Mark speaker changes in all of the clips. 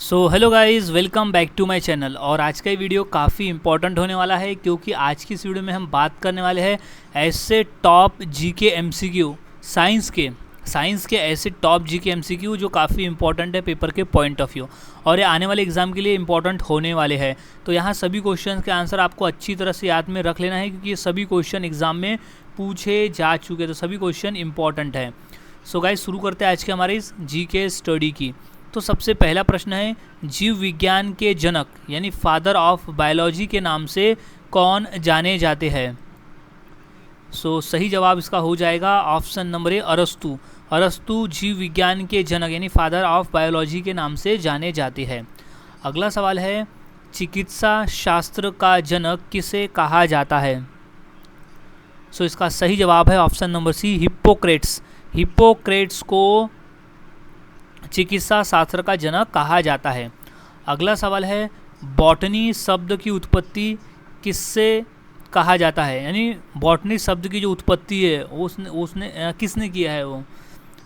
Speaker 1: So hello guys, welcome back to my channel. और आज का ये वीडियो काफ़ी इंपॉर्टेंट होने वाला है क्योंकि आज की इस वीडियो में हम बात करने वाले हैं ऐसे टॉप जीके एमसीक्यू साइंस के ऐसे टॉप जीके एमसीक्यू जो काफ़ी इंपॉर्टेंट है पेपर के पॉइंट ऑफ व्यू, और ये आने वाले एग्जाम के लिए इंपॉर्टेंट होने वाले हैं। तो यहाँ सभी क्वेश्चन के आंसर आपको अच्छी तरह से याद में रख लेना है क्योंकि ये सभी क्वेश्चन एग्जाम में पूछे जा चुके, तो सभी क्वेश्चन इंपॉर्टेंट है। सो गाइज शुरू करते हैं आज के हमारे इस जीके स्टडी की। तो सबसे पहला प्रश्न है, जीव विज्ञान के जनक यानी फादर ऑफ बायोलॉजी के नाम से कौन जाने जाते हैं? सो सही जवाब इसका हो जाएगा ऑप्शन नंबर ए, अरस्तु। अरस्तु जीव विज्ञान के जनक यानी फादर ऑफ बायोलॉजी के नाम से जाने जाते हैं। अगला सवाल है, चिकित्सा शास्त्र का जनक किसे कहा जाता है? सो इसका सही जवाब है option number C, Hippocrates. Hippocrates को चिकित्सा शास्त्र का जनक कहा जाता है। अगला सवाल है, बॉटनी शब्द की उत्पत्ति किससे कहा जाता है? यानी बॉटनी शब्द की जो उत्पत्ति है उसने किसने किया है वो?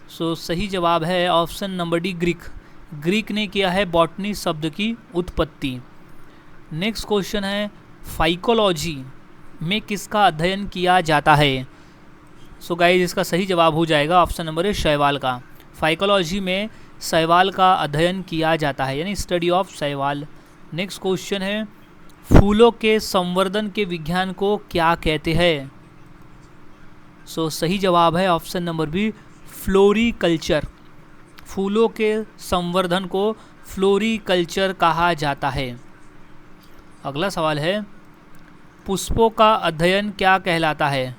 Speaker 1: सो सही जवाब है ऑप्शन नंबर डी, ग्रीक ने किया है बॉटनी शब्द की उत्पत्ति। नेक्स्ट क्वेश्चन है, फाइकोलॉजी में किसका अध्ययन किया जाता है? सो गाइस इसका सही जवाब हो जाएगा ऑप्शन नंबर ए, शैवाल का। फाइकोलॉजी में शैवाल का अध्ययन किया जाता है यानी स्टडी ऑफ शैवाल। नेक्स्ट क्वेश्चन है, फूलों के संवर्धन के विज्ञान को क्या कहते हैं? सो सही जवाब है ऑप्शन नंबर बी, फ्लोरीकल्चर। फूलों के संवर्धन को फ्लोरीकल्चर कहा जाता है। अगला सवाल है, पुष्पों का अध्ययन क्या कहलाता है?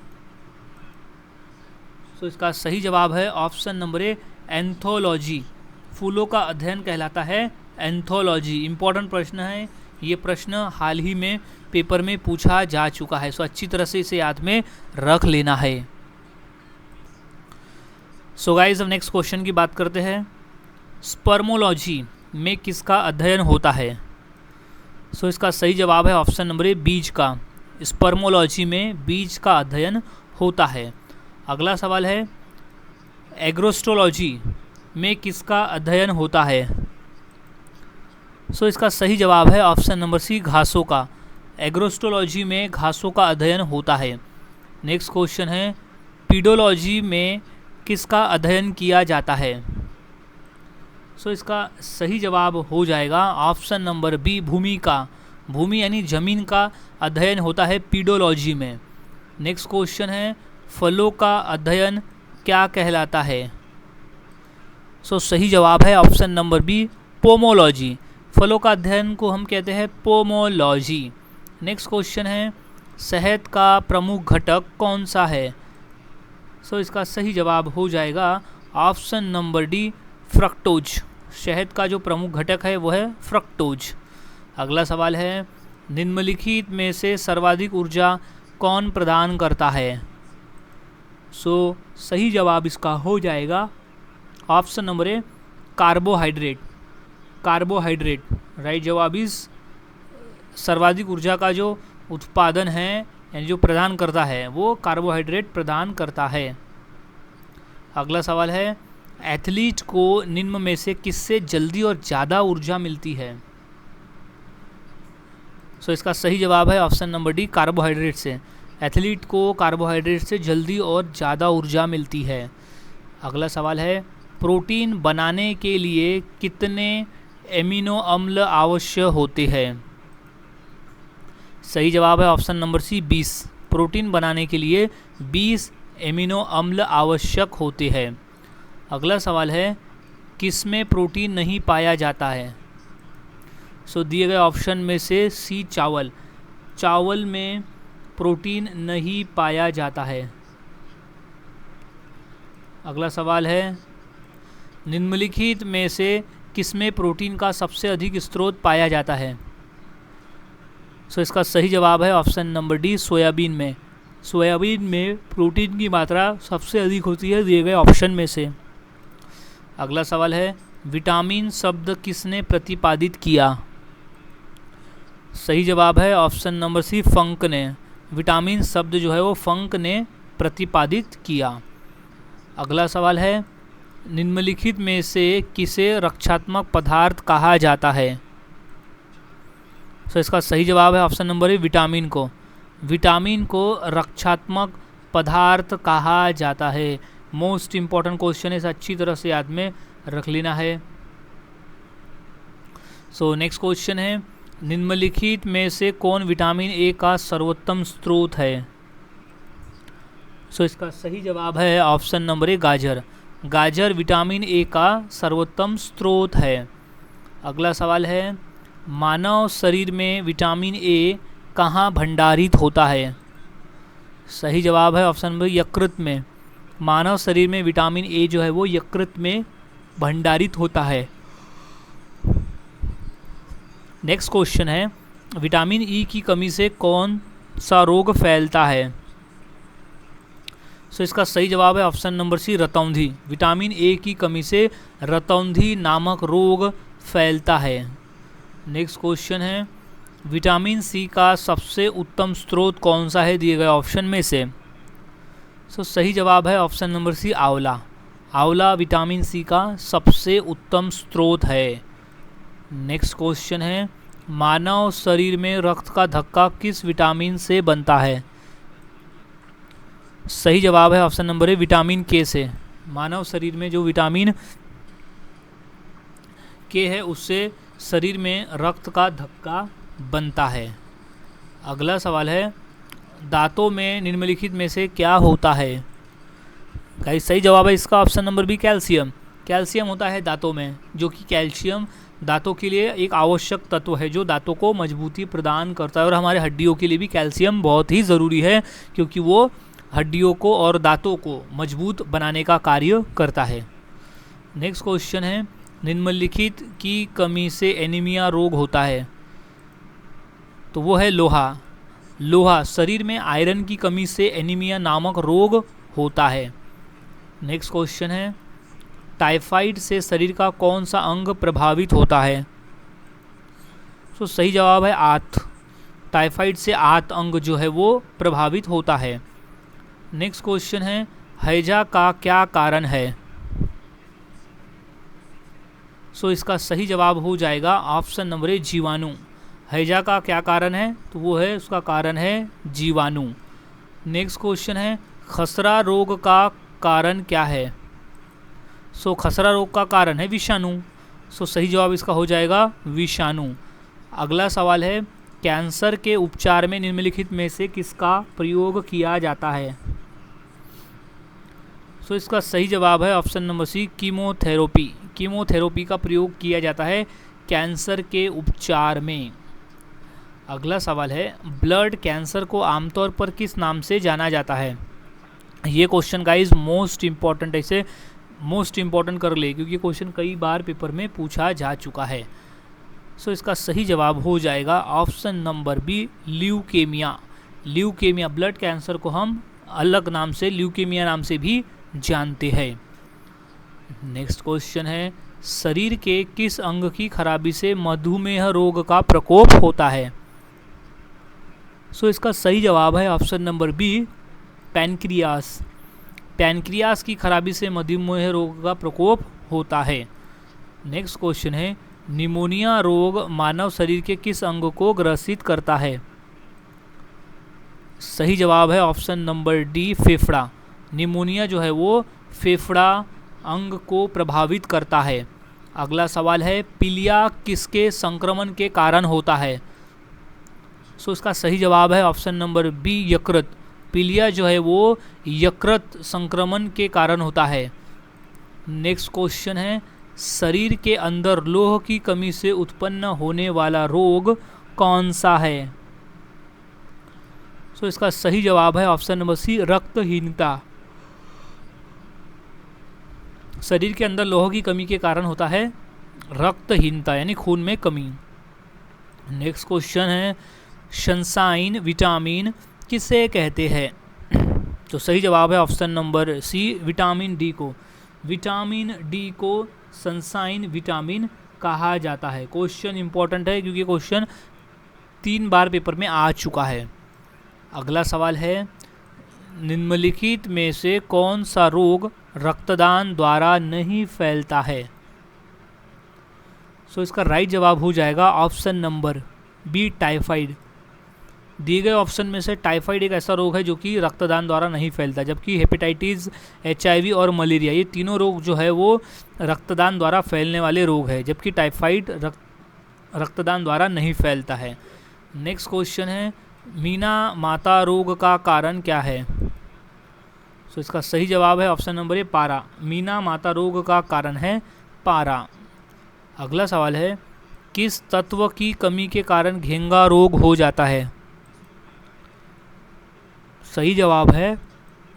Speaker 1: सो इसका सही जवाब है ऑप्शन नंबर ए, एंथोलॉजी। फूलों का अध्ययन कहलाता है एंथोलॉजी। इंपॉर्टेंट प्रश्न है, ये प्रश्न हाल ही में पेपर में पूछा जा चुका है, सो अच्छी तरह से इसे याद में रख लेना है। सो गाइस अब नेक्स्ट क्वेश्चन की बात करते हैं, स्पर्मोलॉजी में किसका अध्ययन होता है? सो इसका सही जवाब है ऑप्शन नंबर ए, बीज का। स्पर्मोलॉजी में बीज का अध्ययन होता है। अगला सवाल है, एग्रोस्टोलॉजी में किसका अध्ययन होता है? सो इसका सही जवाब है ऑप्शन नंबर सी, घासों का। एग्रोस्टोलॉजी में घासों का अध्ययन होता है। नेक्स्ट क्वेश्चन है, पीडोलॉजी में किसका अध्ययन किया जाता है? सो इसका सही जवाब हो जाएगा ऑप्शन नंबर बी, भूमि का। भूमि यानी जमीन का अध्ययन होता है पीडोलॉजी में। नेक्स्ट क्वेश्चन है, फलों का अध्ययन क्या कहलाता है? सो सही जवाब है ऑप्शन नंबर बी, पोमोलॉजी। फलों का अध्ययन को हम कहते हैं पोमोलॉजी। नेक्स्ट क्वेश्चन है, शहद का प्रमुख घटक कौन सा है? सो इसका सही जवाब हो जाएगा ऑप्शन नंबर डी, फ्रक्टोज। शहद का जो प्रमुख घटक है वो है फ्रक्टोज। अगला सवाल है, निम्नलिखित में से सर्वाधिक ऊर्जा कौन प्रदान करता है? सो सही जवाब इसका हो जाएगा ऑप्शन नंबर ए, कार्बोहाइड्रेट। कार्बोहाइड्रेट राइट जवाब इस सर्वाधिक ऊर्जा का जो उत्पादन है यानी जो प्रदान करता है वो कार्बोहाइड्रेट प्रदान करता है। अगला सवाल है, एथलीट को निम्न में से किससे जल्दी और ज़्यादा ऊर्जा मिलती है? सो इसका सही जवाब है ऑप्शन नंबर डी, कार्बोहाइड्रेट से। एथलीट को कार्बोहाइड्रेट से जल्दी और ज़्यादा ऊर्जा मिलती है। अगला सवाल है, प्रोटीन बनाने के लिए कितने एमिनो अम्ल आवश्यक होते हैं? सही जवाब है ऑप्शन नंबर सी, 20। प्रोटीन बनाने के लिए 20 एमिनो अम्ल आवश्यक होते हैं। अगला सवाल है, किसमें प्रोटीन नहीं पाया जाता है? सो दिए गए ऑप्शन में से सी, चावल। चावल में प्रोटीन नहीं पाया जाता है। अगला सवाल है, निम्नलिखित में से किसमें प्रोटीन का सबसे अधिक स्रोत पाया जाता है? सो इसका सही जवाब है ऑप्शन नंबर डी, सोयाबीन में। सोयाबीन में प्रोटीन की मात्रा सबसे अधिक होती है दिए गए ऑप्शन में से। अगला सवाल है, विटामिन शब्द किसने प्रतिपादित किया? सही जवाब है ऑप्शन नंबर सी, फंक ने। विटामिन शब्द जो है वो फंक ने प्रतिपादित किया। अगला सवाल है, निम्नलिखित में से किसे रक्षात्मक पदार्थ कहा जाता है? सो इसका सही जवाब है ऑप्शन नंबर ए विटामिन को। विटामिन को रक्षात्मक पदार्थ कहा जाता है। मोस्ट इम्पॉर्टेंट क्वेश्चन है, इसे अच्छी तरह से याद में रख लेना है। सो नेक्स्ट क्वेश्चन है, निम्नलिखित में से कौन विटामिन ए का सर्वोत्तम स्रोत है? सो इसका सही जवाब है ऑप्शन नंबर ए गाजर। गाजर विटामिन ए का सर्वोत्तम स्रोत है। अगला सवाल है, मानव शरीर में विटामिन ए कहाँ भंडारित होता है? सही जवाब है ऑप्शन नंबर यकृत में। मानव शरीर में विटामिन ए जो है वो यकृत में भंडारित होता है। नेक्स्ट क्वेश्चन है, विटामिन ई की कमी से कौन सा रोग फैलता है? सो इसका सही जवाब है ऑप्शन नंबर सी रतौंधी। विटामिन ए की कमी से रतौंधी नामक रोग फैलता है। नेक्स्ट क्वेश्चन है, विटामिन सी का सबसे उत्तम स्रोत कौन सा है दिए गए ऑप्शन में से? सो सही जवाब है ऑप्शन नंबर सी आंवला। आंवला विटामिन सी का सबसे उत्तम स्रोत है। नेक्स्ट क्वेश्चन है, मानव शरीर में रक्त का धक्का किस विटामिन से बनता है? सही जवाब है ऑप्शन नंबर ए विटामिन के से। मानव शरीर में जो विटामिन के है उससे शरीर में रक्त का धक्का बनता है। अगला सवाल है, दांतों में निम्नलिखित में से क्या होता है? गाइस सही जवाब है इसका option number B calcium. Calcium होता है दांतों में, जो कि कैल्शियम दांतों के लिए एक आवश्यक तत्व है जो दांतों को मजबूती प्रदान करता है। और हमारे हड्डियों के लिए भी कैल्शियम बहुत ही ज़रूरी है, क्योंकि वो हड्डियों को और दांतों को मजबूत बनाने का कार्य करता है। नेक्स्ट क्वेश्चन है, निम्नलिखित की कमी से एनीमिया रोग होता है? तो वो है लोहा। लोहा शरीर में आयरन की कमी से एनीमिया नामक रोग होता है। नेक्स्ट क्वेश्चन है, टाइफाइड से शरीर का कौन सा अंग प्रभावित होता है? तो सही जवाब है आंत। टाइफाइड से आंत अंग जो है वो प्रभावित होता है। नेक्स्ट क्वेश्चन है, हैजा का क्या कारण है? सो इसका सही जवाब हो जाएगा ऑप्शन नंबर ए जीवाणु। हैजा का क्या कारण है? तो वो है, उसका कारण है जीवाणु। नेक्स्ट क्वेश्चन है, खसरा रोग का कारण क्या है? सो खसरा रोग का कारण है विषाणु। सो सही जवाब इसका हो जाएगा विषाणु। अगला सवाल है, कैंसर के उपचार में निम्नलिखित में से किसका प्रयोग किया जाता है? सो इसका सही जवाब है option number C chemotherapy. Chemotherapy का प्रयोग किया जाता है कैंसर के उपचार में। अगला सवाल है, ब्लड कैंसर को आमतौर पर किस नाम से जाना जाता है? ये क्वेश्चन गाइज मोस्ट इम्पॉर्टेंट है, इसे मोस्ट इम्पॉर्टेंट कर ले क्योंकि क्वेश्चन कई बार पेपर में पूछा जा चुका है। सो इसका सही जवाब हो जाएगा option number B leukaemia. Leukaemia blood cancer को हम अलग नाम से ल्यूकेमिया नाम से भी जानते हैं। नेक्स्ट क्वेश्चन है, शरीर के किस अंग की खराबी से मधुमेह रोग का प्रकोप होता है? सो इसका सही जवाब है option number B pancreas. Pancreas की खराबी से मधुमेह रोग का प्रकोप होता है। नेक्स्ट क्वेश्चन है, निमोनिया रोग मानव शरीर के किस अंग को ग्रसित करता है? सही जवाब है ऑप्शन नंबर डी फेफड़ा। निमोनिया जो है वो फेफड़ा अंग को प्रभावित करता है। अगला सवाल है, पीलिया किसके संक्रमण के कारण होता है? सो इसका सही जवाब है ऑप्शन नंबर बी यकृत। पीलिया जो है वो यकृत संक्रमण के कारण होता है। नेक्स्ट क्वेश्चन है, शरीर के अंदर लोह की कमी से उत्पन्न होने वाला रोग कौन सा है? सो इसका सही जवाब है ऑप्शन नंबर सी रक्तहीनता। शरीर के अंदर लोह की कमी के कारण होता है रक्तहीनता, यानी खून में कमी। नेक्स्ट क्वेश्चन है, सनसाइन विटामिन किसे कहते हैं? तो सही जवाब है option number C vitamin D को। विटामिन डी को सनसाइन विटामिन कहा जाता है। क्वेश्चन इंपॉर्टेंट है क्योंकि क्वेश्चन 3 बार पेपर में आ चुका है। अगला सवाल है, निम्नलिखित में से कौन सा रोग रक्तदान द्वारा नहीं फैलता है? सो इसका राइट जवाब हो जाएगा ऑप्शन नंबर बी, टाइफाइड। दिए गए ऑप्शन में से टाइफाइड एक ऐसा रोग है जो कि रक्तदान द्वारा नहीं फैलता, जबकि हेपेटाइटिस, HIV और मलेरिया ये तीनों रोग जो है वो रक्तदान द्वारा फैलने वाले रोग है, जबकि टाइफाइड रक्तदान द्वारा नहीं फैलता है। नेक्स्ट क्वेश्चन है, मीना माता रोग का कारण क्या है? सो इसका सही जवाब है ऑप्शन नंबर ए, पारा। मीना माता रोग का कारण है पारा। अगला सवाल है, किस तत्व की कमी के कारण घेंगा रोग हो जाता है? सही जवाब है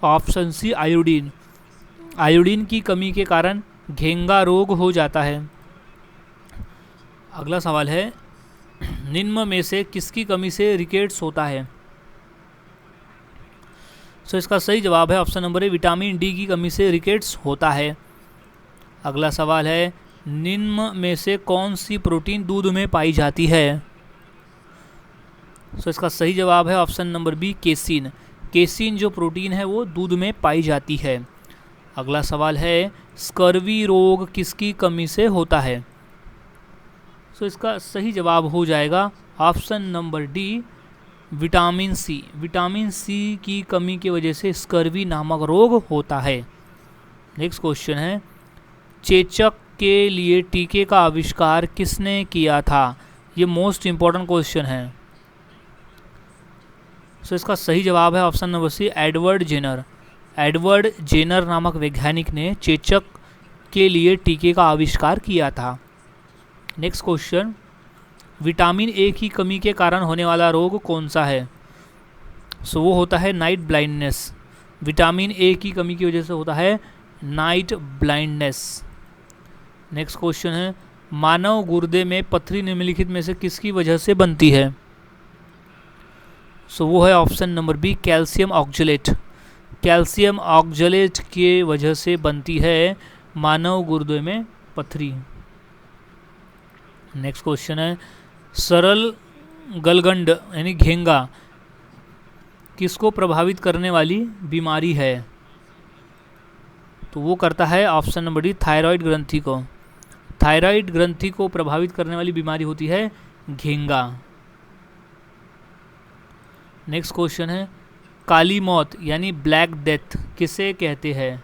Speaker 1: ऑप्शन सी, आयोडीन। आयोडीन की कमी के कारण घेंगा रोग हो जाता है। अगला सवाल है, निम्न में से किसकी कमी से रिकेट्स होता है? सो इसका सही जवाब है ऑप्शन नंबर ए, विटामिन डी की कमी से रिकेट्स होता है। अगला सवाल है, निम्न में से कौन सी प्रोटीन दूध में पाई जाती है? सो इसका सही जवाब है option number B, casein. Casein जो प्रोटीन है वो दूध में पाई जाती है। अगला सवाल है, स्कर्वी रोग किसकी कमी से होता है? सो इसका सही जवाब हो जाएगा option number D, vitamin C. Vitamin C की कमी की वजह से स्कर्वी नामक रोग होता है। नेक्स्ट क्वेश्चन है, चेचक के लिए टीके का आविष्कार किसने किया था? ये मोस्ट इम्पॉर्टेंट क्वेश्चन है। सो इसका सही जवाब है option number C, Edward Jenner. Edward Jenner नामक वैज्ञानिक ने चेचक के लिए टीके का आविष्कार किया था। नेक्स्ट क्वेश्चन, विटामिन ए की कमी के कारण होने वाला रोग कौन सा है? सो वो होता है नाइट ब्लाइंडनेस। विटामिन ए की कमी की वजह से होता है नाइट ब्लाइंडनेस। नेक्स्ट क्वेश्चन है, मानव गुर्दे में पथरी निम्नलिखित में से किसकी वजह से बनती है? सो वो है option number B, calcium oxalate. Calcium oxalate के वजह से बनती है मानव गुर्दे में पथरी। नेक्स्ट क्वेश्चन है, सरल गलगंड यानी घेंगा किसको प्रभावित करने वाली बीमारी है? तो वो करता है ऑप्शन नंबर डी, थायराइड ग्रंथि को। थायराइड ग्रंथि को प्रभावित करने वाली बीमारी होती है घेंगा। नेक्स्ट क्वेश्चन है, काली मौत यानी ब्लैक डेथ किसे कहते हैं?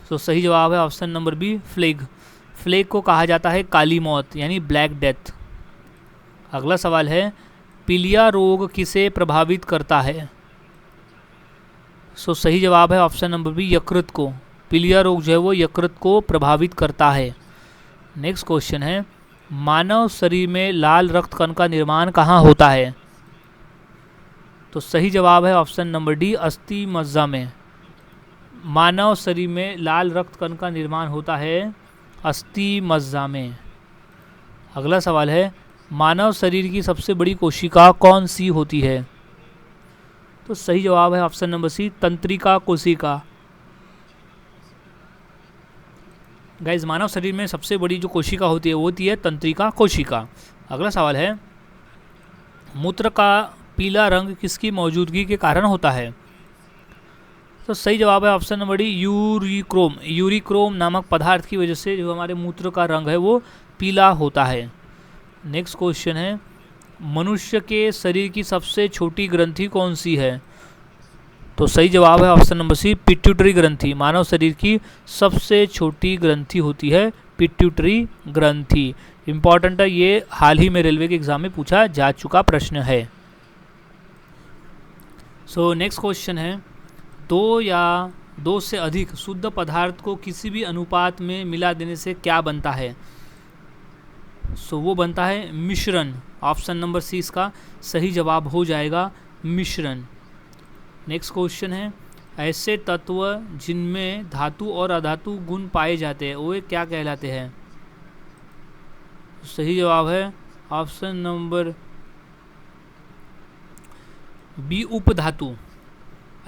Speaker 1: तो सही जवाब है option number B, plague. Plague को कहा जाता है काली मौत यानी ब्लैक डेथ। अगला सवाल है, पीलिया रोग किसे प्रभावित करता है? सो सही जवाब है ऑप्शन नंबर बी, यकृत को। पीलिया रोग जो है वो यकृत को प्रभावित करता है। नेक्स्ट क्वेश्चन है, मानव शरीर में लाल रक्त कण का निर्माण कहाँ होता है? तो सही जवाब है ऑप्शन नंबर डी, अस्थि मज्जा में। मानव शरीर में लाल रक्त कण का निर्माण होता है अस्थि मज्जा में। अगला सवाल है, मानव शरीर की सबसे बड़ी कोशिका कौन सी होती है? तो सही जवाब है ऑप्शन नंबर सी, तंत्रिका कोशिका। गाइज, मानव शरीर में सबसे बड़ी जो कोशिका होती है वो होती है तंत्रिका कोशिका। अगला सवाल है, मूत्र का पीला रंग किसकी मौजूदगी के कारण होता है? तो सही जवाब है ऑप्शन नंबर डी, यूरिक्रोम। यूरिक्रोम नामक पदार्थ की वजह से जो हमारे मूत्र का रंग है वो पीला होता है। नेक्स्ट क्वेश्चन है, मनुष्य के शरीर की सबसे छोटी ग्रंथि कौन सी है? तो सही जवाब है ऑप्शन नंबर सी, पिट्यूटरी ग्रंथि। मानव शरीर की सबसे छोटी ग्रंथि होती है पिट्यूटरी ग्रंथि। इंपॉर्टेंट है, ये हाल ही में रेलवे के एग्जाम में पूछा जा चुका प्रश्न है। सो नेक्स्ट क्वेश्चन है, दो या दो से अधिक शुद्ध पदार्थ को किसी भी अनुपात में मिला देने से क्या बनता है? सो वो बनता है मिश्रण। ऑप्शन नंबर सी इसका सही जवाब हो जाएगा, मिश्रण। नेक्स्ट क्वेश्चन है, ऐसे तत्व जिनमें धातु और अधातु गुण पाए जाते हैं वो क्या कहलाते हैं? सही जवाब है ऑप्शन नंबर बी, उपधातु।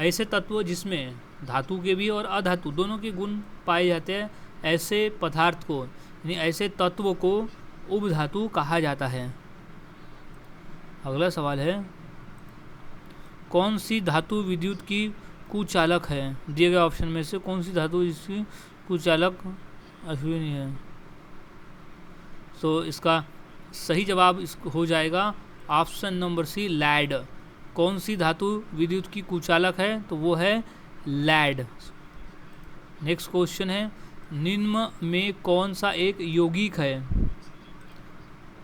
Speaker 1: ऐसे तत्व जिसमें धातु के भी और अधातु दोनों के गुण पाए जाते हैं, ऐसे पदार्थ को यानी ऐसे तत्व को उपधातु कहा जाता है। अगला सवाल है, कौन सी धातु विद्युत की कुचालक है? दिए गए ऑप्शन में से कौन सी धातु इसकी कुचालक अश्विनी है? तो इसका सही जवाब हो जाएगा ऑप्शन नंबर सी, लैड। कौन सी धातु विद्युत की कुचालक है? तो वो है लैड। नेक्स्ट क्वेश्चन है, निम्न में कौन सा एक यौगिक है?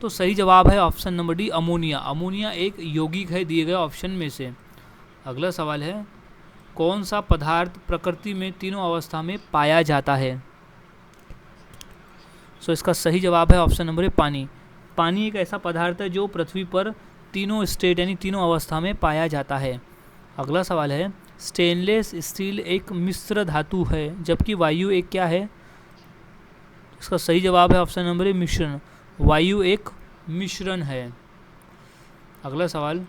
Speaker 1: तो सही जवाब है option number D, ammonia. Ammonia एक यौगिक है दिए गए ऑप्शन में से। अगला सवाल है, कौन सा पदार्थ प्रकृति में तीनों अवस्था में पाया जाता है? सो इसका सही जवाब है ऑप्शन नंबर ए, पानी। पानी एक ऐसा पदार्थ है जो पृथ्वी पर तीनों स्टेट यानी तीनों अवस्था में पाया जाता है। अगला सवाल है, स्टेनलेस स्टील एक मिश्र धातु है जबकि वायु एक क्या है? इसका सही जवाब है ऑप्शन नंबर ए, मिश्रण। वायु एक मिश्रण है। अगला सवाल,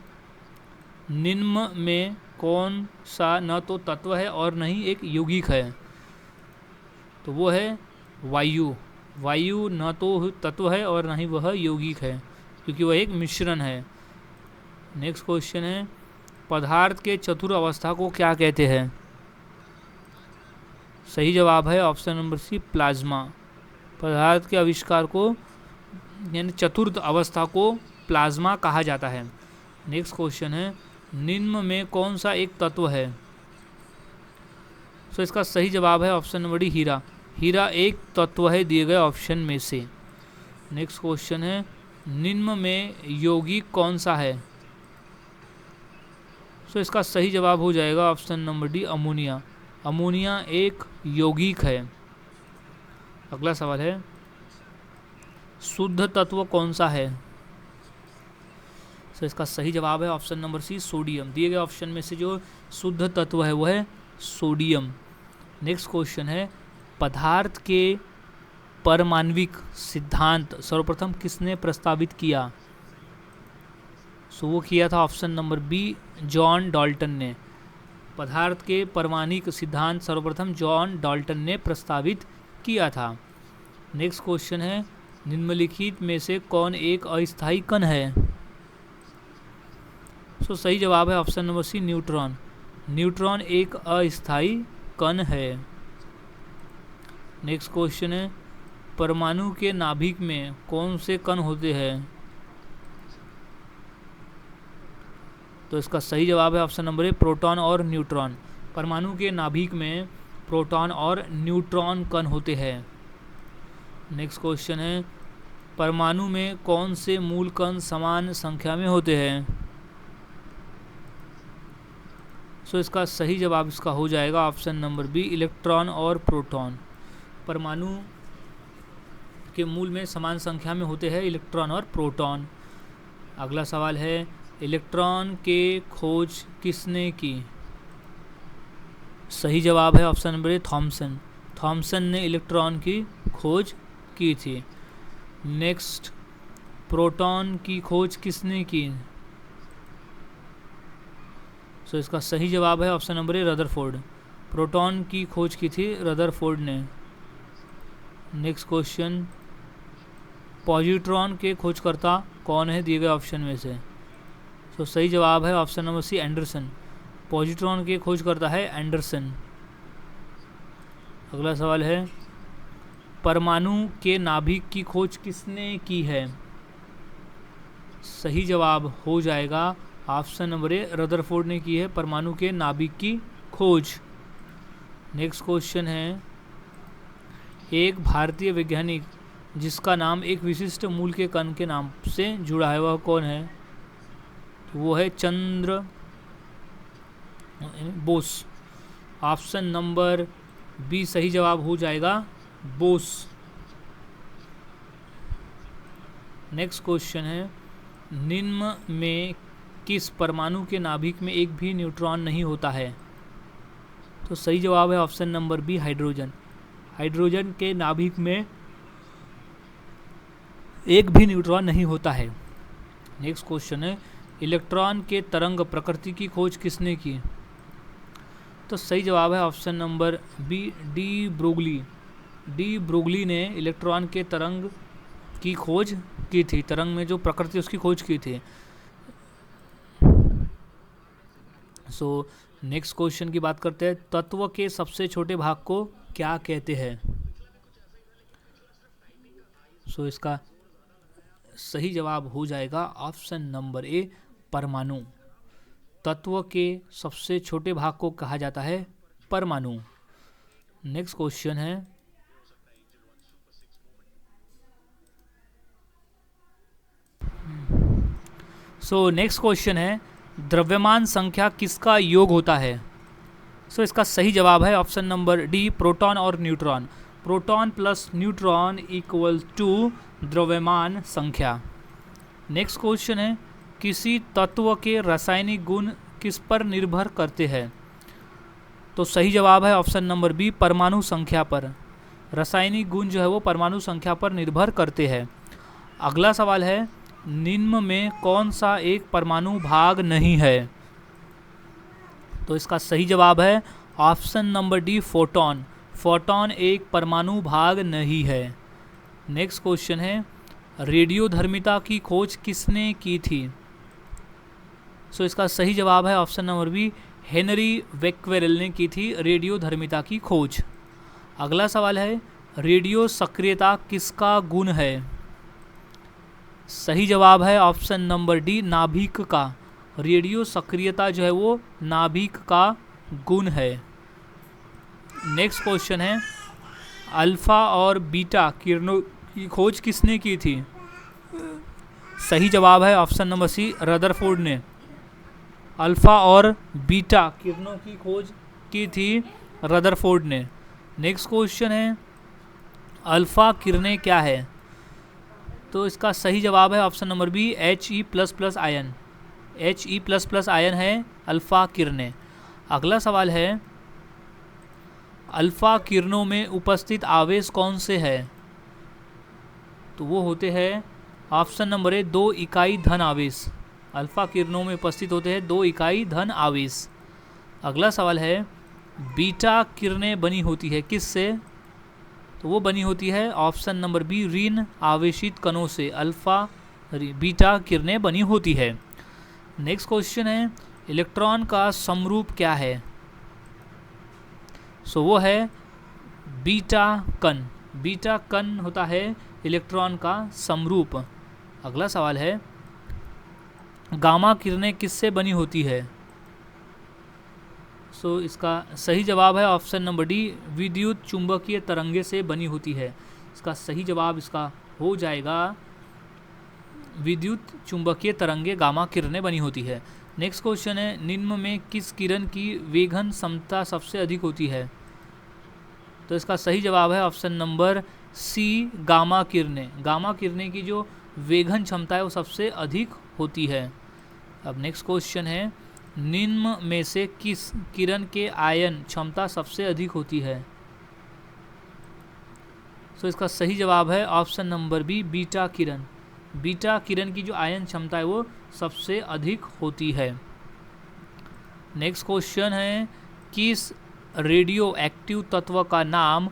Speaker 1: निम्न में कौन सा न तो तत्व है और न ही एक यौगिक है? तो वो है वायु। वायु न तो तत्व है और न ही वह यौगिक है क्योंकि वह एक मिश्रण है। नेक्स्ट क्वेश्चन है, पदार्थ के चतुर अवस्था को क्या कहते हैं? सही जवाब है ऑप्शन नंबर सी, प्लाज्मा। पदार्थ के आविष्कार को यानी चतुर्थ अवस्था को प्लाज्मा कहा जाता है। नेक्स्ट क्वेश्चन है, निम्न में कौन सा एक तत्व है? तो इसका सही जवाब है ऑप्शन नंबर डी, हीरा। हीरा एक तत्व है दिए गए ऑप्शन में से। नेक्स्ट क्वेश्चन है, निम्न में यौगिक कौन सा है? तो इसका सही जवाब हो जाएगा option number D, ammonia. Ammonia एक यौगिक है। अगला सवाल है, शुद्ध तत्व कौन सा है? तो इसका सही जवाब है ऑप्शन नंबर सी, सोडियम। दिए गए ऑप्शन में से जो शुद्ध तत्व है वो है सोडियम। नेक्स्ट क्वेश्चन है, पदार्थ के परमाण्विक सिद्धांत सर्वप्रथम किसने प्रस्तावित किया? सो वो किया था option number B, John Dalton ने। पदार्थ के परमाणुक सिद्धांत सर्वप्रथम जॉन डाल्टन ने प्रस्तावित किया था। नेक्स्ट क्वेश्चन है, निम्नलिखित में से कौन एक अस्थायी कण है? सो सही जवाब है option number C, neutron. Neutron एक अस्थायी कण है। नेक्स्ट क्वेश्चन है, परमाणु के नाभिक में कौन से कण होते हैं? तो इसका सही जवाब है ऑप्शन नंबर ए, प्रोटॉन और न्यूट्रॉन। परमाणु के नाभिक में प्रोटॉन और न्यूट्रॉन कण होते हैं। नेक्स्ट क्वेश्चन है, परमाणु में कौन से मूल कण समान संख्या में होते हैं? सो इसका सही जवाब इसका हो जाएगा ऑप्शन नंबर बी, इलेक्ट्रॉन और प्रोटॉन। परमाणु के मूल में समान संख्या में होते हैं इलेक्ट्रॉन और प्रोटॉन। अगला सवाल है, इलेक्ट्रॉन के खोज किसने की? सही जवाब है option number A, Thomson. Thomson ने इलेक्ट्रॉन की खोज की थी। नेक्स्ट, प्रोटॉन की खोज किसने की? सो इसका सही जवाब है ऑप्शन नंबर ए, रदरफोर्ड। प्रोटॉन की खोज की थी रदरफोर्ड ने। नेक्स्ट क्वेश्चन, पॉजिट्रॉन के खोजकर्ता कौन है दिए गए ऑप्शन में से? तो सही जवाब है option number C, Anderson. Positron के खोजकर्ता है एंडरसन। अगला सवाल है, परमाणु के नाभिक की खोज किसने की है? सही जवाब हो जाएगा ऑप्शन नंबर ए, रदरफोर्ड ने की है परमाणु के नाभिक की खोज। नेक्स्ट क्वेश्चन है, एक भारतीय वैज्ञानिक जिसका नाम एक विशिष्ट मूल के कण के नाम से जुड़ा है वह कौन है? तो वो है Chandra Bose. Option number B सही जवाब हो जाएगा, बोस। नेक्स्ट क्वेश्चन है, निम्न में किस परमाणु के नाभिक में एक भी न्यूट्रॉन नहीं होता है? तो सही जवाब है option number B, hydrogen. Hydrogen के नाभिक में एक भी न्यूट्रॉन नहीं होता है। नेक्स्ट क्वेश्चन है, इलेक्ट्रॉन के तरंग प्रकृति की खोज किसने की? तो सही जवाब है option number B, de Broglie. De Broglie ने इलेक्ट्रॉन के तरंग की खोज की थी। तरंग में जो प्रकृति उसकी खोज की थी। सो नेक्स्ट क्वेश्चन की बात करते हैं, तत्व के सबसे छोटे भाग को क्या कहते हैं? सो इसका सही जवाब हो जाएगा ऑप्शन नंबर ए, परमाणु। तत्व के सबसे छोटे भाग को कहा जाता है परमाणु। नेक्स्ट क्वेश्चन है, नेक्स्ट क्वेश्चन है, द्रव्यमान संख्या किसका योग होता है? इसका सही जवाब है ऑप्शन नंबर डी, प्रोटॉन और neutron. Proton plus neutron equal to द्रव्यमान संख्या। नेक्स्ट क्वेश्चन है, किसी तत्व के रासायनिक गुण किस पर निर्भर करते हैं? सही जवाब है ऑप्शन नंबर बी, परमाणु संख्या पर। रासायनिक गुण जो है वो परमाणु संख्या पर निर्भर करते हैं। अगला सवाल है, निम्न में कौन सा एक परमाणु भाग नहीं है? इसका सही जवाब है option number D, photon. Photon एक परमाणु भाग नहीं है। नेक्स्ट क्वेश्चन है, रेडियोधर्मिता की खोज किसने की थी? इसका सही जवाब है ऑप्शन नंबर बी, हेनरी बेक्वेरेल ने की थी रेडियोधर्मिता की खोज। अगला सवाल है, रेडियो सक्रियता किसका गुण है? सही जवाब है ऑप्शन नंबर डी, नाभिक का। रेडियो सक्रियता जो है वो नाभिक का गुण है। नेक्स्ट क्वेश्चन है, अल्फा और बीटा किरणों की खोज किसने की थी? सही जवाब है ऑप्शन नंबर सी, रदरफोर्ड ने। अल्फा और बीटा किरणों की खोज की थी रदरफोर्ड ने। नेक्स्ट क्वेश्चन है, अल्फा किरणें क्या है? इसका सही जवाब है option number B, He++ ion. He++ ion है अल्फा किरणें। अगला सवाल है, अल्फा किरणों में उपस्थित आवेश कौन से हैं? वो होते हैं ऑप्शन नंबर ए, 2 इकाई धन आवेश। अल्फा किरणों में उपस्थित होते हैं 2 इकाई धन आवेश। अगला सवाल है, बीटा किरणें बनी होती है किससे? वो बनी होती है ऑप्शन नंबर बी, ऋण आवेशित कणों से अल्फा बीटा किरणें बनी होती है। नेक्स्ट क्वेश्चन है, इलेक्ट्रॉन का समरूप क्या है? वो है बीटा कण। बीटा कण होता है इलेक्ट्रॉन का समरूप। अगला सवाल है, गामा किरणें किससे बनी होती है? इसका सही जवाब है ऑप्शन नंबर डी, विद्युत चुंबकीय तरंगे से बनी होती है। इसका सही जवाब इसका हो जाएगा, विद्युत चुंबकीय तरंगे गामा किरणें बनी होती है। नेक्स्ट क्वेश्चन है, निम्न में किस किरण की वेगन क्षमता सबसे अधिक होती है? इसका सही जवाब है ऑप्शन नंबर सी, गामा किरणें। गामा किरणें की जो वेगन क्षमता है वो सबसे अधिक होती है। अब नेक्स्ट क्वेश्चन है, निम्न में से किस किरण के आयन क्षमता सबसे अधिक होती है? इसका सही जवाब है ऑप्शन नंबर बी, बीटा किरण। बीटा किरण की जो आयन क्षमता है वो सबसे अधिक होती है। नेक्स्ट क्वेश्चन है, किस रेडियो एक्टिव तत्व का नाम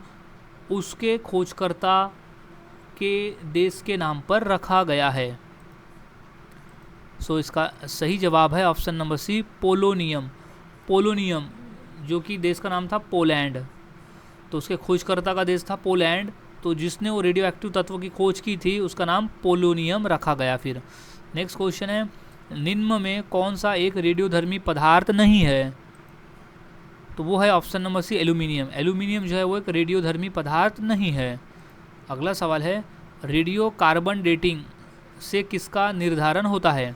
Speaker 1: उसके खोजकर्ता के देश के नाम पर रखा गया है? इसका सही जवाब है option number C, polonium. Polonium जो कि देश का नाम था पोलैंड, उसके खोजकर्ता का देश था पोलैंड, जिसने वो रेडियो एक्टिव तत्व की खोज की थी उसका नाम पोलोनियम रखा गया फिर। नेक्स्ट क्वेश्चन है, निम्न में कौन सा एक रेडियोधर्मी पदार्थ नहीं है? वो है option number C, aluminium. Aluminium जो है वो एक रेडियोधर्मी पदार्थ नहीं है। अगला सवाल है, रेडियो कार्बन डेटिंग से किसका निर्धारण होता है?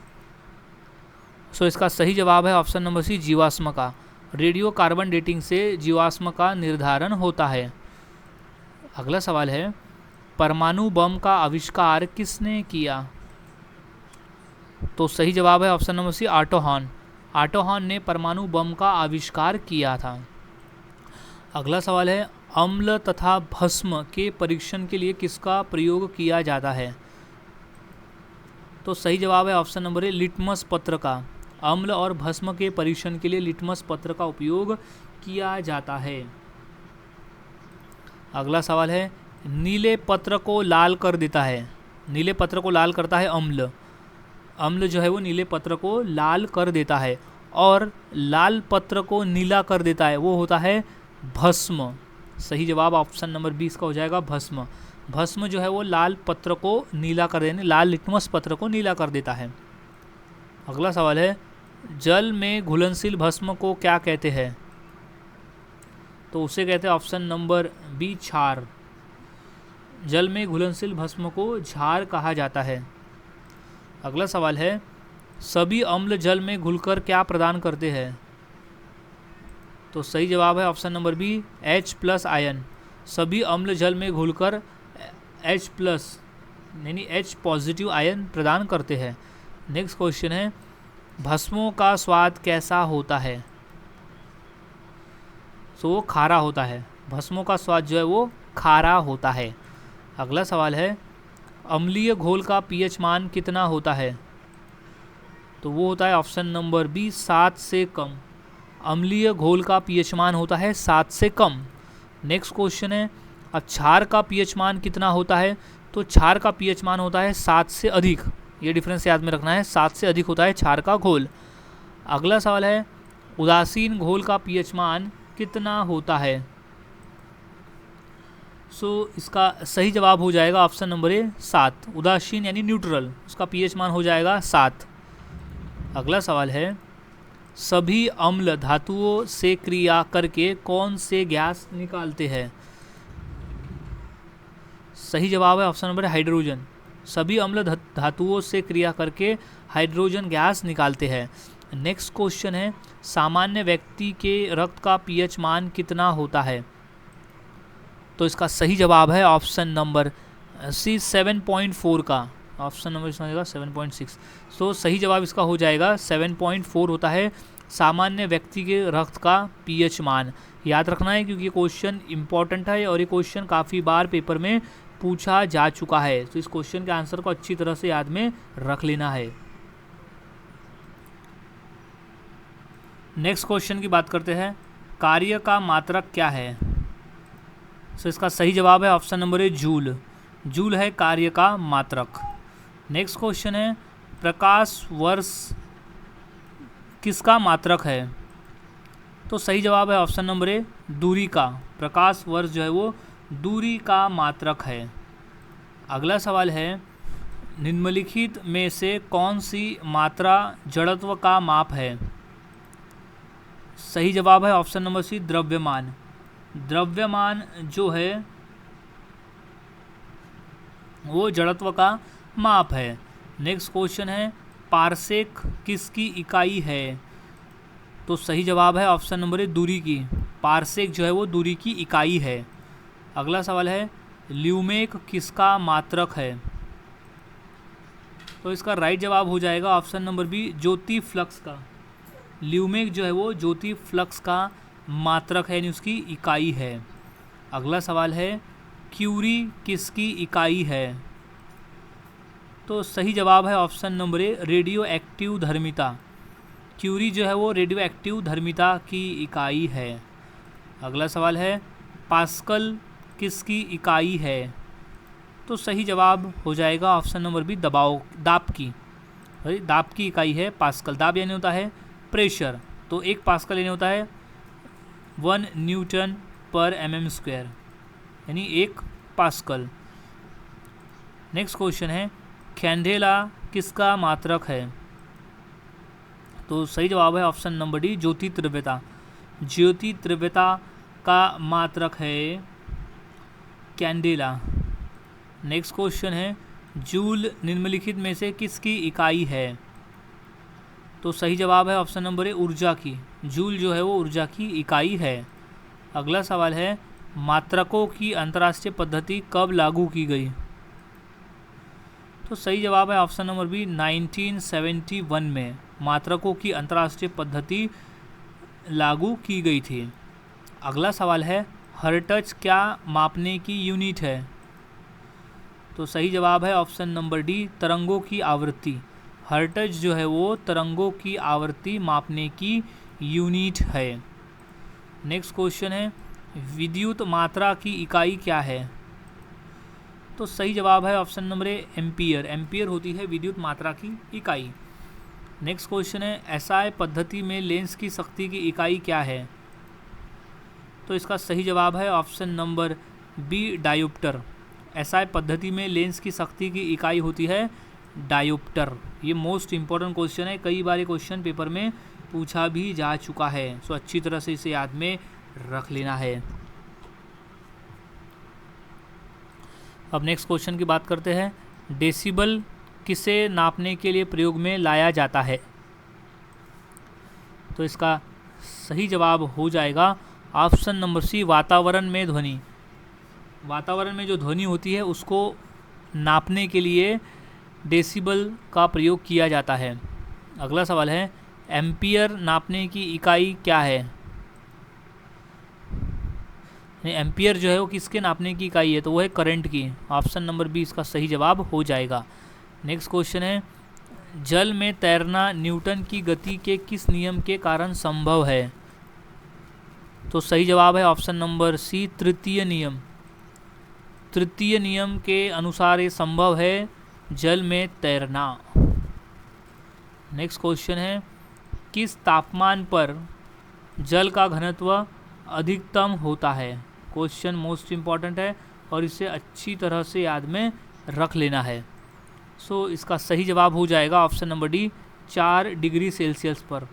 Speaker 1: इसका सही जवाब है ऑप्शन नंबर सी, जीवाश्म का। रेडियो कार्बन डेटिंग से जीवाश्म का निर्धारण होता है। अगला सवाल है, परमाणु बम का आविष्कार किसने किया? सही जवाब है option number C, Otto Hahn. Otto Hahn ने परमाणु बम का आविष्कार किया था। अगला सवाल है, अम्ल तथा भस्म के परीक्षण के लिए किसका प्रयोग किया जाता है? सही जवाब है ऑप्शन नंबर ए, लिटमस पत्र का। अम्ल और भस्म के परीक्षण के लिए लिटमस पत्र का उपयोग किया जाता है। अगला सवाल है, नीले पत्र को लाल कर देता है। नीले पत्र को लाल करता है अम्ल। अम्ल जो है वो नीले पत्र को लाल कर देता है। और लाल पत्र को नीला कर देता है वो होता है भस्म। सही जवाब ऑप्शन नंबर 20 का हो जाएगा भस्म। भस्म जो है वो लाल पत्र को नीला कर देने, लाल लिटमस पत्र को नीला कर देता है। अगला सवाल है, जल में घुलनशील भस्म को क्या कहते हैं? तो उसे कहते हैं ऑप्शन नंबर बी क्षार। जल में घुलनशील भस्म को क्षार कहा जाता है। अगला सवाल है, सभी अम्ल जल में घुलकर क्या प्रदान करते हैं? तो सही जवाब है option number B H+ ion. सभी अम्ल जल में घुलकर H+ यानी H+ आयन प्रदान करते हैं। नेक्स्ट क्वेश्चन है, भस्मों का स्वाद कैसा होता है? तो वो खारा होता है। भस्मों का स्वाद जो है वो खारा होता है। अगला सवाल है, अम्लीय घोल का pH मान कितना होता है? तो वो होता है ऑप्शन नंबर बी 7 से कम। अम्लीय घोल का pH मान होता है 7 से कम। नेक्स्ट क्वेश्चन है, अब क्षार का pH मान कितना होता है? तो क्षार का pH मान होता है 7 से अधिक। ये डिफरेंस याद में रखना है, 7 से अधिक होता है क्षार का घोल। अगला सवाल है, उदासीन घोल का pH मान कितना होता है? इसका सही जवाब हो जाएगा ऑप्शन नंबर ए 7। उदासीन यानी न्यूट्रल, उसका pH मान हो जाएगा 7। अगला सवाल है, सभी अम्ल धातुओं से क्रिया करके कौन से गैस निकालते हैं? सही जवाब है ऑप्शन नंबर हाइड्रोजन। सभी अम्ल धातुओं से क्रिया करके हाइड्रोजन गैस निकालते हैं। नेक्स्ट क्वेश्चन है, सामान्य व्यक्ति के रक्त का pH मान कितना होता है? तो इसका सही जवाब है ऑप्शन नंबर सी 7.4 का। ऑप्शन नंबर इसमें होगा 7.6। तो सही जवाब इसका हो जाएगा 7.4 होता है सामान्य व्यक्ति के रक्त का pH मान। याद रखना है क्योंकि ये क्वेश्चन इंपॉर्टेंट है और ये क्वेश्चन काफ़ी बार पेपर में पूछा जा चुका है। तो इस क्वेश्चन के आंसर को अच्छी तरह से याद में रख लेना है। नेक्स्ट क्वेश्चन की बात करते हैं, कार्य का मात्रक क्या है? तो इसका सही जवाब है ऑप्शन नंबर ए जूल। जूल है कार्य का मात्रक। नेक्स्ट क्वेश्चन है, प्रकाश वर्ष किसका मात्रक है? तो सही जवाब है ऑप्शन नंबर ए दूरी का। प्रकाश वर्ष जो है वो दूरी का मात्रक है। अगला सवाल है, निम्नलिखित में से कौन सी मात्रा जड़त्व का माप है? सही जवाब है ऑप्शन नंबर सी द्रव्यमान। द्रव्यमान जो है वो जड़त्व का माप है। नेक्स्ट क्वेश्चन है, पारसेक किसकी इकाई है? तो सही जवाब है ऑप्शन नंबर ए दूरी की। पारसेक जो है वो दूरी की इकाई है। अगला सवाल है, ल्यूमेक किसका मात्रक है? तो इसका राइट जवाब हो जाएगा ऑप्शन नंबर बी ज्योति फ्लक्स का। ल्यूमेक जो है वो ज्योति फ्लक्स का मात्रक है यानी उसकी इकाई है। अगला सवाल है, क्यूरी किसकी इकाई है? तो सही जवाब है option number A radioactive धर्मिता। क्यूरी जो है वो रेडियो एक्टिव धर्मिता की इकाई है। अगला सवाल है, पास्कल किसकी इकाई है? तो सही जवाब हो जाएगा ऑप्शन नंबर बी दाब की। दाब की इकाई है पास्कल। दाब यानी होता है प्रेशर, तो 1 पास्कल यानी होता है 1 न्यूटन पर mm², यानी 1 पास्कल। नेक्स्ट क्वेश्चन है, कैंडेला किसका मात्रक है? तो सही जवाब है ऑप्शन नंबर डी ज्योति तीव्रता। ज्योति तीव्रता का मात्रक है कैंडेला। नेक्स्ट क्वेश्चन है, जूल निम्नलिखित में से किसकी इकाई है? तो सही जवाब है ऑप्शन नंबर ए ऊर्जा की। जूल जो है वो ऊर्जा की इकाई है। अगला सवाल है, मात्रकों की अंतर्राष्ट्रीय पद्धति कब लागू की गई? तो सही जवाब है ऑप्शन नंबर बी 1971 में मात्रकों की अंतर्राष्ट्रीय पद्धति लागू की गई थी। अगला सवाल है, हर्ट्ज क्या मापने की यूनिट है? तो सही जवाब है ऑप्शन नंबर डी तरंगों की आवृत्ति। हर्ट्ज जो है वो तरंगों की आवृत्ति मापने की यूनिट है। नेक्स्ट क्वेश्चन है, विद्युत मात्रा की इकाई क्या है? तो सही जवाब है option number A ampere. Ampere होती है विद्युत मात्रा की इकाई। नेक्स्ट क्वेश्चन है एसआई पद्धति में लेंस की शक्ति की इकाई क्या है? तो इसका सही जवाब है option number B, dioptre. SI पद्धति में लेंस की शक्ति की इकाई होती है डायोप्टर। ये मोस्ट इंपॉर्टेंट क्वेश्चन है, कई बार ये क्वेश्चन पेपर में पूछा भी जा चुका है, सो अच्छी तरह से इसे याद में रख लेना है। अब नेक्स्ट क्वेश्चन की बात करते हैं। डेसिबल किसे नापने के लिए प्रयोग में लाया जाता है? तो इसका सही जवाब हो जाएगा ऑप्शन नंबर सी, वातावरण में ध्वनि। वातावरण में जो ध्वनि होती है उसको नापने के लिए डेसिबल का प्रयोग किया जाता है। अगला सवाल है एम्पियर नापने की इकाई क्या है? एम्पियर जो है वो किसके नापने की इकाई है? तो वो है करंट की। ऑप्शन नंबर बी इसका सही जवाब हो जाएगा। नेक्स्ट क्वेश्चन है जल में तैरना न्यूटन की गति के किस नियम के कारण संभव है? तो सही जवाब है ऑप्शन नंबर सी, तृतीय नियम। तृतीय नियम के अनुसार ये संभव है जल में तैरना। नेक्स्ट क्वेश्चन है किस तापमान पर जल का घनत्व अधिकतम होता है? क्वेश्चन मोस्ट इम्पॉर्टेंट है और इसे अच्छी तरह से याद में रख लेना है। सो इसका सही जवाब हो जाएगा option number D, 4 degree Celsius पर।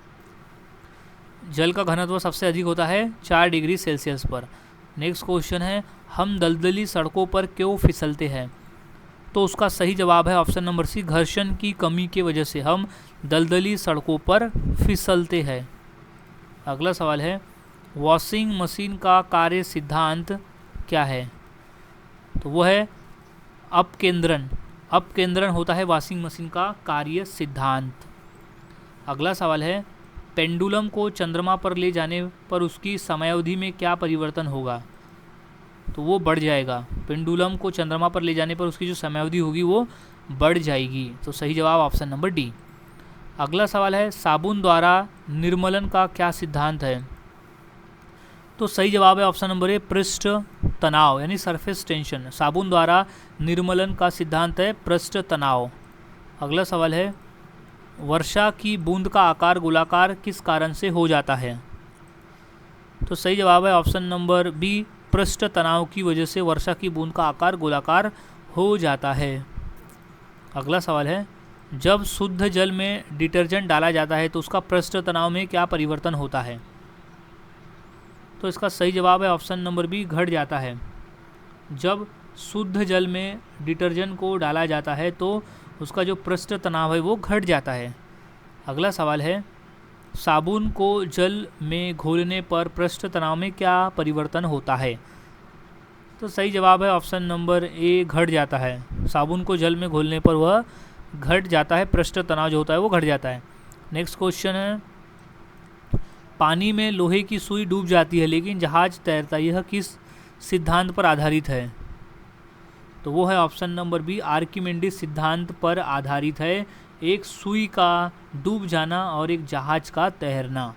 Speaker 1: जल का घनत्व सबसे अधिक होता है 4 डिग्री सेल्सियस पर। नेक्स्ट क्वेश्चन है हम दलदली सड़कों पर क्यों फिसलते हैं? तो उसका सही जवाब है ऑप्शन नंबर सी, घर्षण की कमी की वजह से हम दलदली सड़कों पर फिसलते हैं। अगला सवाल है वॉशिंग मशीन का कार्य सिद्धांत क्या है? तो वो है अपकेंद्रण। अपकेंद्रण होता है वॉशिंग मशीन का कार्य सिद्धांत। अगला सवाल है पेंडुलम को चंद्रमा पर ले जाने पर उसकी समयावधि में क्या परिवर्तन होगा? तो वो बढ़ जाएगा। पेंडुलम को चंद्रमा पर ले जाने पर उसकी जो समयावधि होगी वो बढ़ जाएगी। तो सही जवाब ऑप्शन नंबर डी। अगला सवाल है साबुन द्वारा निर्मलन का क्या सिद्धांत है? तो सही जवाब है ऑप्शन नंबर ए, पृष्ठ तनाव यानी सरफेस टेंशन। साबुन द्वारा निर्मलन का सिद्धांत है पृष्ठ तनाव। अगला सवाल है वर्षा की बूंद का आकार गोलाकार किस कारण से हो जाता है? तो सही जवाब है ऑप्शन नंबर बी, पृष्ठ तनाव की वजह से वर्षा की बूंद का आकार गोलाकार हो जाता है। अगला सवाल है जब शुद्ध जल में डिटर्जेंट डाला जाता है तो उसका पृष्ठ तनाव में क्या परिवर्तन होता है? तो इसका सही जवाब है ऑप्शन नंबर बी, घट जाता है। जब शुद्ध जल में डिटर्जेंट को डाला जाता है तो उसका जो पृष्ठ तनाव है वो घट जाता है। अगला सवाल है साबुन को जल में घोलने पर पृष्ठ तनाव में क्या परिवर्तन होता है? तो सही जवाब है ऑप्शन नंबर ए, घट जाता है। साबुन को जल में घोलने पर वह घट जाता है, पृष्ठ तनाव जो होता है वो घट जाता है। नेक्स्ट क्वेश्चन है पानी में लोहे की सुई डूब जाती है लेकिन जहाज तैरता है, यह किस सिद्धांत पर आधारित है? तो वो है ऑप्शन नंबर बी, आर्किमिडीज सिद्धांत पर आधारित है। एक सुई का डूब जाना और एक जहाज का तैरना।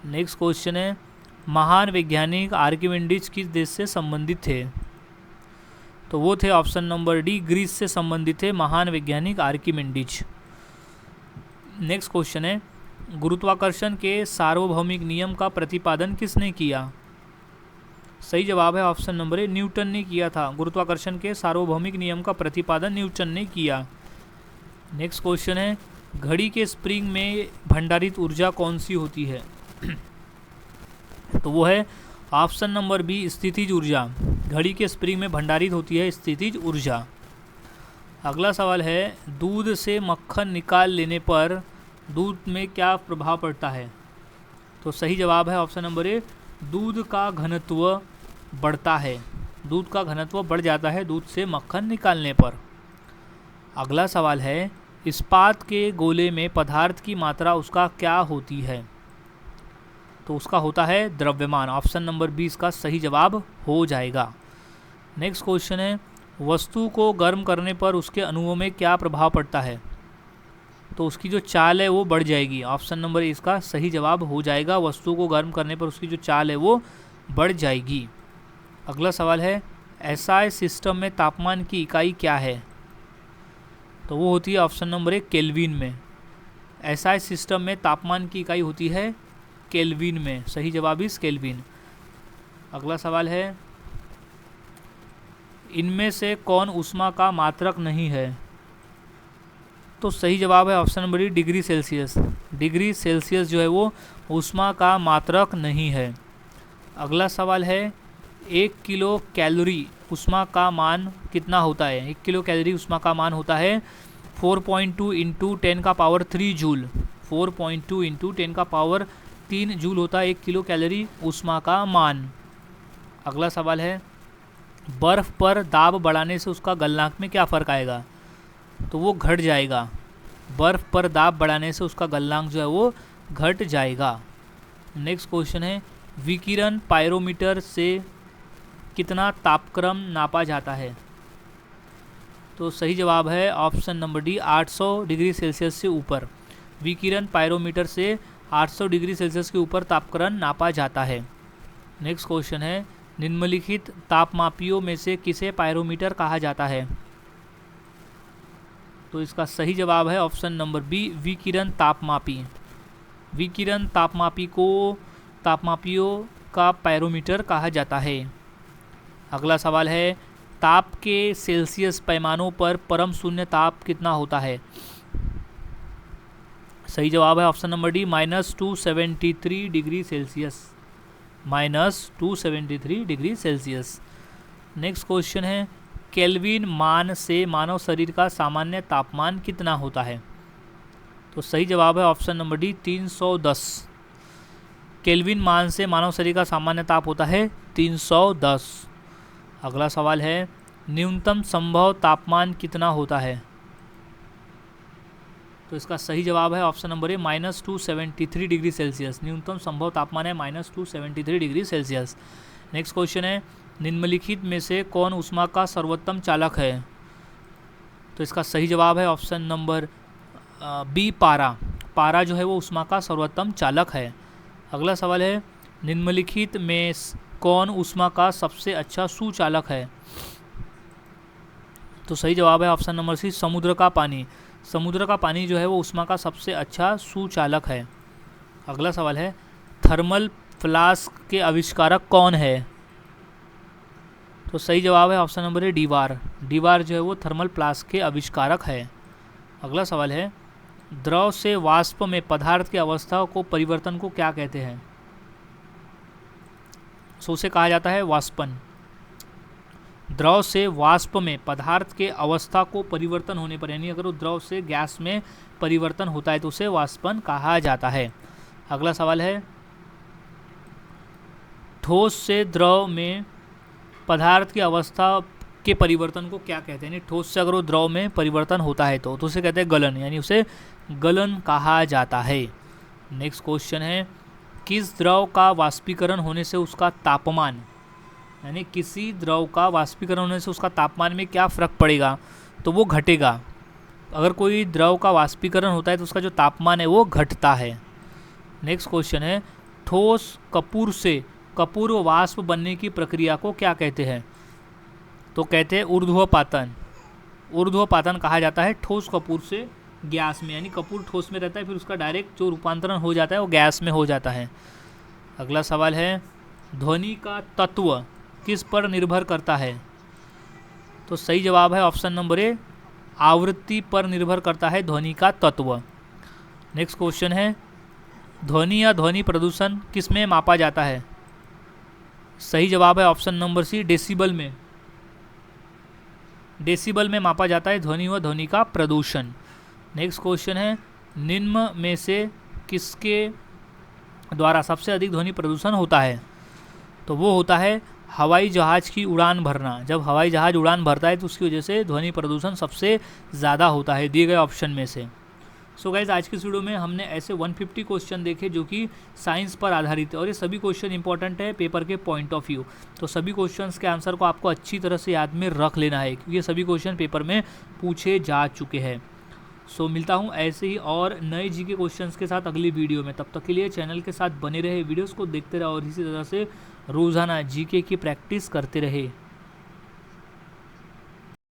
Speaker 1: नेक्स्ट क्वेश्चन है महान वैज्ञानिक आर्किमिडीज किस देश से संबंधित थे? तो वो थे ऑप्शन नंबर डी, ग्रीस से संबंधित थे महान वैज्ञानिक आर्किमिडीज। नेक्स्ट क्वेश्चन है गुरुत्वाकर्षण के सार्वभौमिक नियम का प्रतिपादन किसने किया? सही जवाब है ऑप्शन नंबर ए, न्यूटन ने किया था। गुरुत्वाकर्षण के सार्वभौमिक नियम का प्रतिपादन न्यूटन ने किया। नेक्स्ट क्वेश्चन है घड़ी के स्प्रिंग में भंडारित ऊर्जा कौन सी होती है? तो वो है ऑप्शन नंबर बी, स्थितिज ऊर्जा। घड़ी के स्प्रिंग में भंडारित होती है स्थितिज ऊर्जा। अगला सवाल है दूध से मक्खन निकाल लेने पर दूध में क्या प्रभाव पड़ता है? तो सही जवाब है ऑप्शन नंबर ए, दूध का घनत्व बढ़ता है। दूध का घनत्व बढ़ जाता है दूध से मक्खन निकालने पर। अगला सवाल है इस्पात के गोले में पदार्थ की मात्रा उसका क्या होती है? तो उसका होता है द्रव्यमान। ऑप्शन नंबर बी इसका सही जवाब हो जाएगा। नेक्स्ट क्वेश्चन है वस्तु को गर्म करने पर उसके अणुओं में क्या प्रभाव पड़ता है? तो उसकी जो चाल है वो बढ़ जाएगी। ऑप्शन नंबर इसका सही जवाब हो जाएगा। वस्तु को गर्म करने पर उसकी जो चाल है वो बढ़ जाएगी। अगला सवाल है एसआई सिस्टम में तापमान की इकाई क्या है? तो वो होती है ऑप्शन नंबर 1, केल्विन में। एसआई सिस्टम में तापमान की इकाई होती है केल्विन में। सही जवाब इस केल्विन। अगला सवाल है, इनमें से कौन ऊष्मा का मात्रक नहीं है? तो सही जवाब है option number D, degree Celsius. Degree Celsius जो है वो ऊष्मा का मात्रक नहीं है। अगला सवाल है, 1 किलो कैलोरी ऊष्मा का मान कितना होता है? 1 किलो कैलोरी ऊष्मा का मान होता है 4.2 इंटू 10 का पावर 3 जूल। 4.2 इंटू 10 का पावर 3 जूल होता है 1 किलो कैलोरी ऊष्मा का मान। अगला सवाल है, बर्फ़ पर दाब बढ़ाने से उसका गलनांक में क्या फ़र्क आएगा? तो वो घट जाएगा। बर्फ़ पर दाब बढ़ाने से उसका गलनांक जो है वो घट जाएगा। नेक्स्ट क्वेश्चन है, विकिरण पायरोमीटर से कितना तापक्रम नापा जाता है? तो सही जवाब है option number D, 800 degree Celsius से ऊपर। विकिरण पायरोमीटर से 800 डिग्री सेल्सियस के ऊपर तापक्रम नापा जाता है। नेक्स्ट क्वेश्चन है, निम्नलिखित तापमापियों में से किसे पायरोमीटर कहा जाता है? तो इसका सही जवाब है ऑप्शन नंबर बी, विकिरण तापमापी। विकिरण तापमापी को तापमापियों का पायरोमीटर कहा जाता है। अगला सवाल है, ताप के सेल्सियस पैमानों पर परम शून्य ताप कितना होता है? सही जवाब है option number D, -273 degree Celsius. -273 degree Celsius. Next question है, केल्विन मान से मानव शरीर का सामान्य तापमान कितना होता है? तो सही जवाब है ऑप्शन नंबर डी, 310। केल्विन मान से मानव शरीर का सामान्य ताप होता है 310। अगला सवाल है, न्यूनतम संभव तापमान कितना होता है? तो इसका सही जवाब है ऑप्शन नंबर ए, -273 डिग्री सेल्सियस। न्यूनतम संभव तापमान है -273 डिग्री सेल्सियस। नेक्स्ट क्वेश्चन है, निम्नलिखित में से कौन ऊष्मा का सर्वोत्तम चालक है? तो इसका सही जवाब है ऑप्शन नंबर बी, पारा। पारा जो है वो ऊष्मा का सर्वोत्तम चालक है। अगला सवाल है, निम्नलिखित में कौन ऊष्मा का सबसे अच्छा सुचालक है? तो सही जवाब है ऑप्शन नंबर सी, समुद्र का पानी। समुद्र का पानी जो है वो ऊष्मा का सबसे अच्छा सुचालक है। अगला सवाल है, थर्मल फ्लास्क के आविष्कारक कौन है? तो सही जवाब है ऑप्शन नंबर ए, डीवार। डीवार जो है वो थर्मल फ्लास्क के आविष्कारक है। अगला सवाल है, द्रव से वाष्प में पदार्थ की अवस्था को परिवर्तन को क्या कहते हैं? सो उसे कहा जाता है वाष्पन। द्रव से वाष्प में पदार्थ के अवस्था को परिवर्तन होने पर, यानी अगर वो द्रव से गैस में परिवर्तन होता है तो उसे वाष्पन कहा जाता है। अगला सवाल है, ठोस से द्रव में पदार्थ की अवस्था के परिवर्तन को क्या कहते हैं? यानी ठोस से अगर वो द्रव में परिवर्तन होता है तो उसे कहते हैं गलन, यानी उसे गलन कहा जाता है। नेक्स्ट क्वेश्चन है, किस द्रव का वाष्पीकरण होने से उसका तापमान, यानी किसी द्रव का वाष्पीकरण होने से उसका तापमान में क्या फ़र्क पड़ेगा? तो वो घटेगा। अगर कोई द्रव का वाष्पीकरण होता है तो उसका जो तापमान है वो घटता है। नेक्स्ट क्वेश्चन है, ठोस कपूर से कपूर वाष्प बनने की प्रक्रिया को क्या कहते हैं? तो कहते हैं ऊर्ध्वपातन। ऊर्ध्वपातन कहा जाता है ठोस कपूर से गैस में, यानी कपूर ठोस में रहता है फिर उसका डायरेक्ट जो रूपांतरण हो जाता है वो गैस में हो जाता है। अगला सवाल है, ध्वनि का तत्व किस पर निर्भर करता है? तो सही जवाब है ऑप्शन नंबर ए, आवृत्ति पर निर्भर करता है ध्वनि का तत्व। नेक्स्ट क्वेश्चन है, ध्वनि या ध्वनि प्रदूषण किस में मापा जाता है? सही जवाब है ऑप्शन नंबर सी, डेसिबल में। डेसिबल में मापा जाता है ध्वनि व ध्वनि का प्रदूषण। नेक्स्ट क्वेश्चन है, निम्न में से किसके द्वारा सबसे अधिक ध्वनि प्रदूषण होता है? तो वो होता है हवाई जहाज़ की उड़ान भरना। जब हवाई जहाज़ उड़ान भरता है तो उसकी वजह से ध्वनि प्रदूषण सबसे ज़्यादा होता है दिए गए ऑप्शन में से। सो गाइज, आज की इस वीडियो में हमने ऐसे 150 क्वेश्चन देखे जो कि साइंस पर आधारित है और ये सभी क्वेश्चन इंपॉर्टेंट है पेपर के पॉइंट ऑफ व्यू। तो सभी क्वेश्चंस के आंसर को आपको अच्छी तरह से याद में रख लेना है क्योंकि ये सभी क्वेश्चन पेपर में पूछे जा चुके हैं। सो मिलता हूँ ऐसे ही और नए जीके क्वेश्चंस के साथ अगली वीडियो में। तब तक के लिए चैनल के साथ बने रहे, वीडियोज़ को देखते रहे और इसी तरह से रोज़ाना जीके की प्रैक्टिस करते रहे।